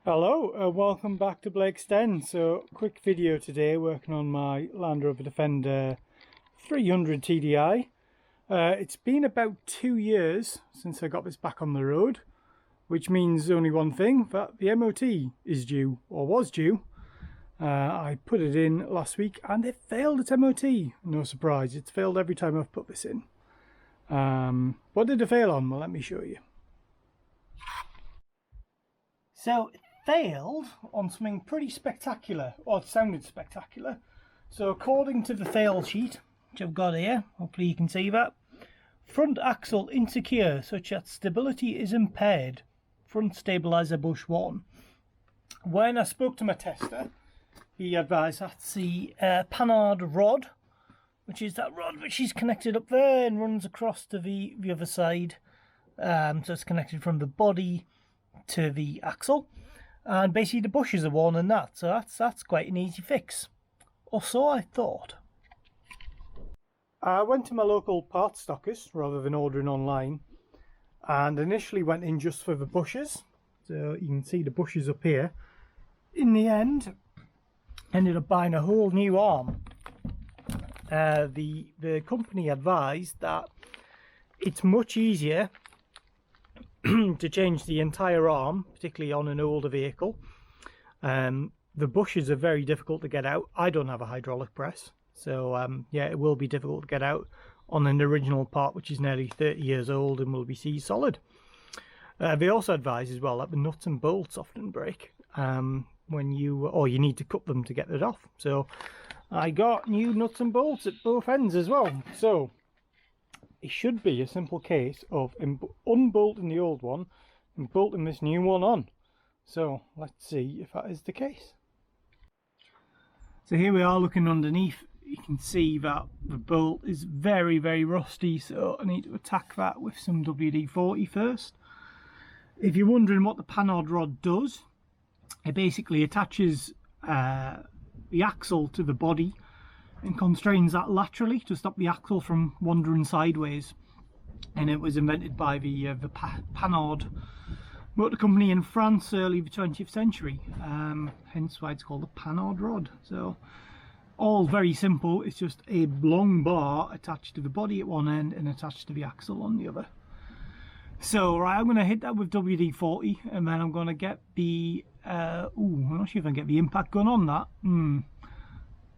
Hello, welcome back to Blake's Den. So, quick video today working on my Land Rover Defender 300 TDI. It's been about 2 years since I got this back on the road, which means only one thing, that the MOT is due, or was due. I put it in last week and it failed its MOT. No surprise, it's failed every time I've put this in. What did it fail on? Well, let me show you. So it failed on something pretty spectacular, or it sounded spectacular. So according to the fail sheet, which I've got here, hopefully you can see that, front axle insecure such that stability is impaired, front stabilizer bush 1. When I spoke to my tester, he advised that's the Panard rod, which is that rod which is connected up there and runs across to the other side. So it's connected from the body to the axle, and basically the bushes are worn in that, so that's quite an easy fix, or so I thought. I went to my local parts stockist rather than ordering online, and initially went in just for the bushes, so you can see the bushes up here. In the end, ended up buying a whole new arm. The company advised that it's much easier to change the entire arm, particularly on an older vehicle. The bushes are very difficult to get out. I don't have a hydraulic press, so yeah, it will be difficult to get out on an original part which is nearly 30 years old and will be sea solid. They also advise as well that the nuts and bolts often break when you need to cut them to get it off. So I got new nuts and bolts at both ends as well. So it should be a simple case of unbolting the old one and bolting this new one on. So let's see if that is the case. So here we are looking underneath. You can see that the bolt is very, very rusty, so I need to attack that with some WD-40 first. If you're wondering what the Panard rod does, it basically attaches the axle to the body and constrains that laterally to stop the axle from wandering sideways. And it was invented by the Panard motor company in France early the 20th century, hence why it's called the Panard rod. So all very simple, it's just a long bar attached to the body at one end and attached to the axle on the other. So right, I'm going to hit that with WD-40 and then I'm going to get the I'm not sure if I can get the impact gun on that.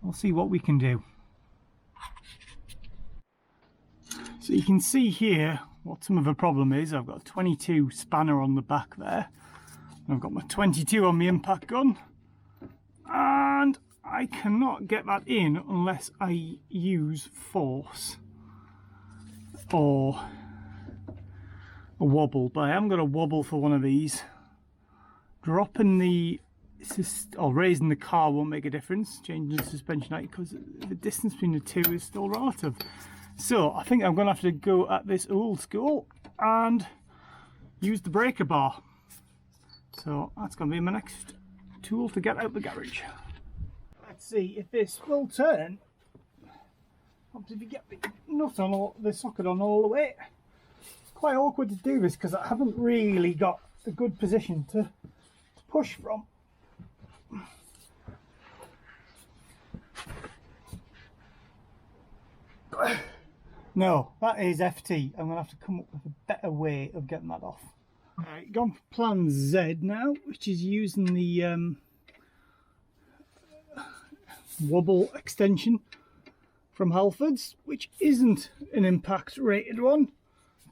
We'll see what we can do. So you can see here what some of the problem is. I've got a 22 spanner on the back there. I've got my 22 on the impact gun. And I cannot get that in unless I use force or a wobble. But I am going to wobble for one of these. Dropping the or raising the car won't make a difference. Changing the suspension height because the distance between the two is still relative. So I think I'm going to have to go at this old school and use the breaker bar. So that's going to be my next tool to get out the garage. Let's see if this will turn. Obviously, if you get the nut on the socket on all the way. It's quite awkward to do this because I haven't really got a good position to push from. No, that is FT. I'm going to have to come up with a better way of getting that off. Alright, gone for plan Z now, which is using the wobble extension from Halfords, which isn't an impact rated one,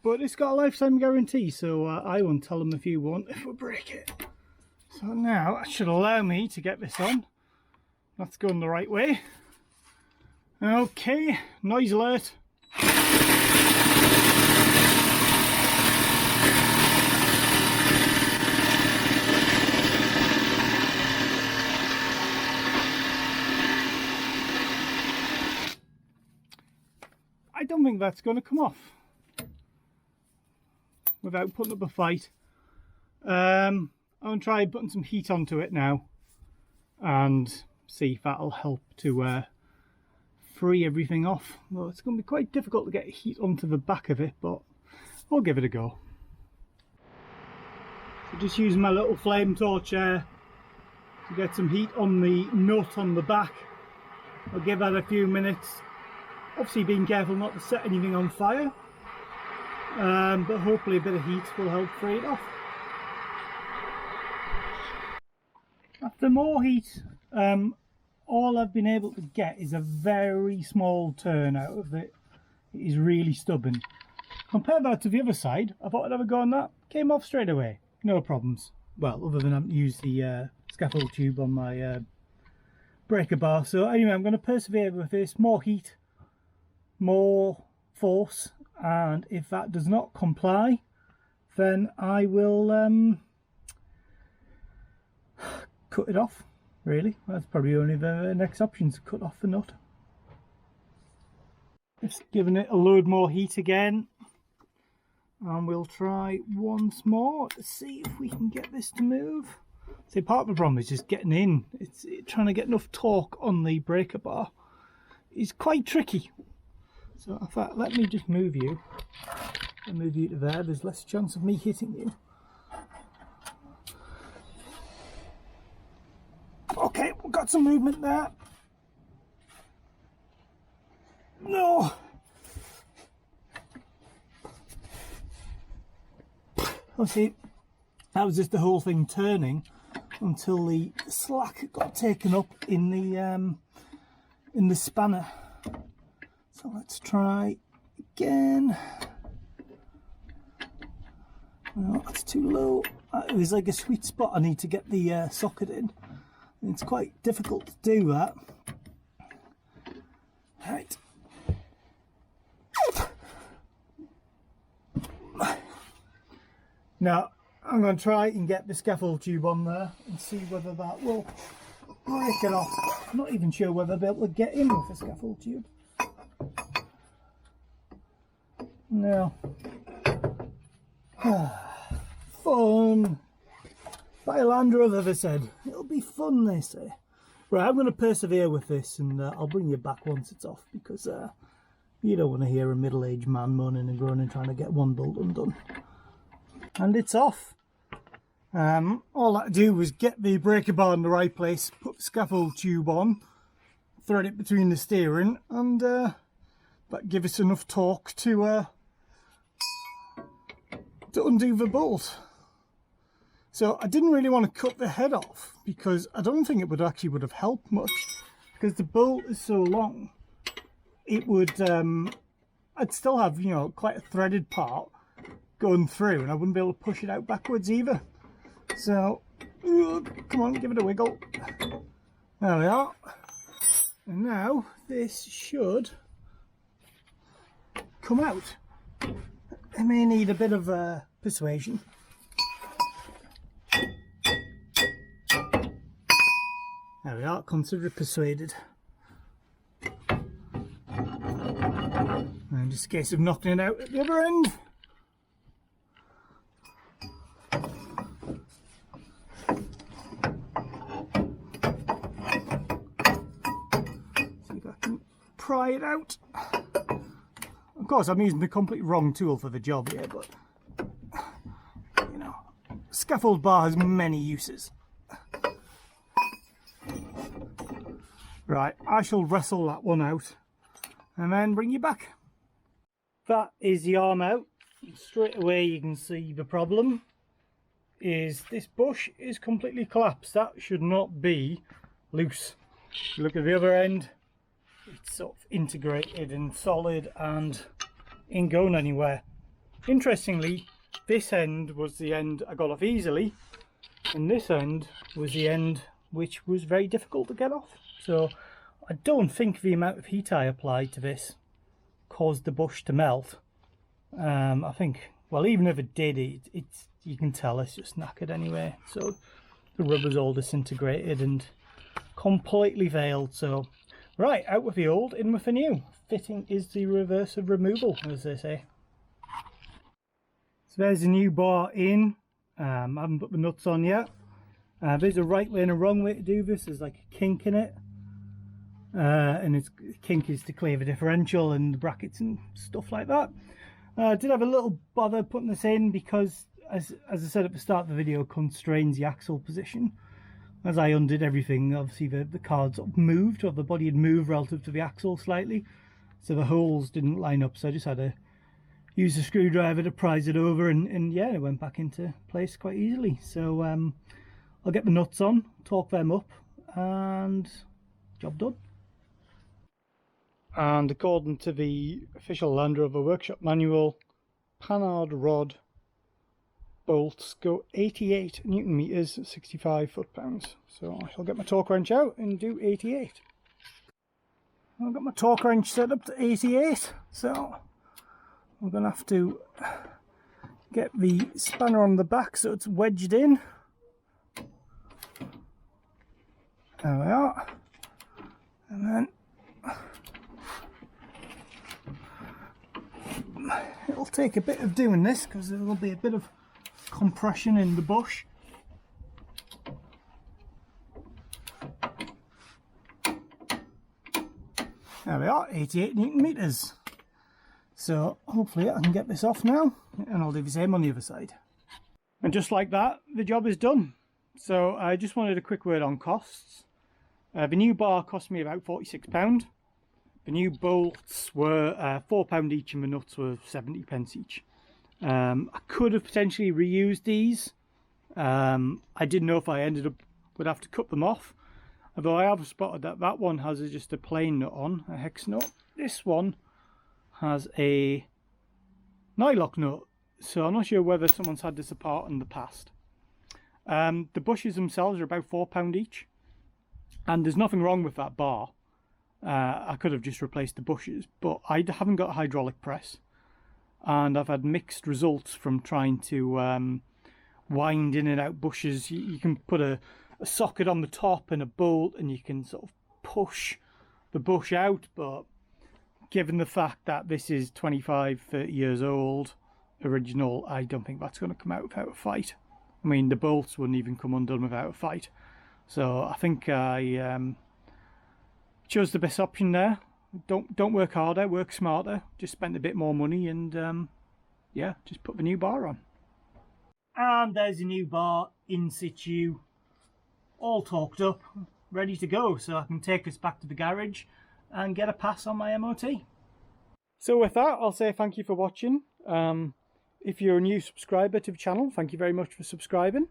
but it's got a lifetime guarantee, so I won't tell them if you want if we break it. So now that should allow me to get this on. That's going the right way. Okay, noise alert. I don't think that's going to come off without putting up a fight. I'm going to try putting some heat onto it now and see if that'll help to free everything off. Well, it's going to be quite difficult to get heat onto the back of it, but I'll give it a go. So just using my little flame torch to get some heat on the nut on the back. I'll give that a few minutes. Obviously being careful not to set anything on fire, but hopefully a bit of heat will help free it off. After more heat, all I've been able to get is a very small turn out of it. It is really stubborn. Compare that to the other side. I thought I'd have a go on that. Came off straight away. No problems. Well, other than I haven't used the scaffold tube on my breaker bar. So anyway, I'm going to persevere with this. More heat, more force, and if that does not comply, then I will cut it off. Really, that's probably only the next option, to cut off the nut. Just giving it a load more heat again, and we'll try once more to see if we can get this to move. See, part of the problem is just getting in. It's trying to get enough torque on the breaker bar is quite tricky. So in fact, let me just move you. I'll move you to there. There's less chance of me hitting you. Okay, we've got some movement there. No. Oh, see, that was just the whole thing turning until the slack got taken up in the spanner. So let's try again. No, that's too low. There's like a sweet spot I need to get the socket in. And it's quite difficult to do that. Right. Now I'm going to try and get the scaffold tube on there and see whether that will break it off. I'm not even sure whether I'll be able to get in with the scaffold tube. No. Fun. By Land Rover, they said. It'll be fun, they say. Right, I'm going to persevere with this, and I'll bring you back once it's off, because you don't want to hear a middle-aged man moaning and groaning trying to get one bolt undone. And it's off. All I had to do was get the breaker bar in the right place, put the scaffold tube on, thread it between the steering, and that give us enough torque to undo the bolt. So I didn't really want to cut the head off, because I don't think it would have helped much, because the bolt is so long. It would I'd still have, you know, quite a threaded part going through, and I wouldn't be able to push it out backwards either. So come on, give it a wiggle. There we are. And now this should come out. I may need a bit of persuasion. There we are, consider it persuaded. And just a case of knocking it out at the other end. See if I can pry it out. Of course, I'm using the completely wrong tool for the job here, but you know, scaffold bar has many uses. Right, I shall wrestle that one out and then bring you back. That is the arm out. Straight away you can see the problem is this bush is completely collapsed. That should not be loose. If you look at the other end, it's sort of integrated and solid and ain't going anywhere. Interestingly, this end was the end I got off easily, and this end was the end which was very difficult to get off. So I don't think the amount of heat I applied to this caused the bush to melt. I think, well, even if it did, it's you can tell it's just knackered anyway. So the rubber's all disintegrated and completely failed. So right, out with the old, in with the new. Fitting is the reverse of removal, as they say. So there's the new bar in. I haven't put the nuts on yet. There's a right way and a wrong way to do this. There's like a kink in it. And its kink is to clear the differential and the brackets and stuff like that. I did have a little bother putting this in because as I said at the start of the video, constrains the axle position. As I undid everything, obviously the card sort of moved, or the body had moved relative to the axle slightly, so the holes didn't line up, so I just had to use the screwdriver to prise it over, and yeah, it went back into place quite easily. So I'll get the nuts on, torque them up, and job done. And according to the official Land Rover workshop manual, Panard rod bolts go 88 Newton meters, 65 foot-pounds. So I shall get my torque wrench out and do 88. I've got my torque wrench set up to 88, so I'm going to have to get the spanner on the back so it's wedged in. There we are. And then it'll take a bit of doing this because there will be a bit of compression in the bush. There we are, 88 Newton meters. So hopefully I can get this off now, and I'll do the same on the other side. And just like that, the job is done. So I just wanted a quick word on costs. The new bar cost me about £46. The new bolts were £4 each, and the nuts were 70p each. I could have potentially reused these. I didn't know if I would have to cut them off. Although I have spotted that that one has just a plain nut on, a hex nut. This one has a nylock nut. So I'm not sure whether someone's had this apart in the past. The bushes themselves are about £4 each. And there's nothing wrong with that bar. I could have just replaced the bushes, but I haven't got a hydraulic press. And I've had mixed results from trying to wind in and out bushes. You can put a socket on the top and a bolt, and you can sort of push the bush out, but given the fact that this is 25-30 years old, original, I don't think that's going to come out without a fight. I mean, the bolts wouldn't even come undone without a fight. So I think I chose the best option there. Don't work harder, work smarter. Just spent a bit more money, and yeah, just put the new bar on. And there's a new bar in situ, all torqued up, ready to go, so I can take this back to the garage and get a pass on my MOT. So with that, I'll say thank you for watching. If you're a new subscriber to the channel, thank you very much for subscribing.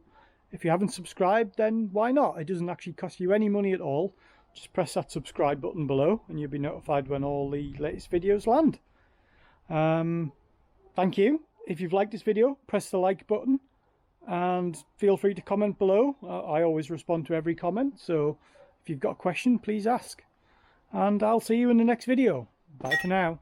If you haven't subscribed, then why not? It doesn't actually cost you any money at all. Just press that subscribe button below and you'll be notified when all the latest videos land. Thank you. If you've liked this video, press the like button and feel free to comment below. I always respond to every comment, so if you've got a question, please ask. And I'll see you in the next video. Bye for now.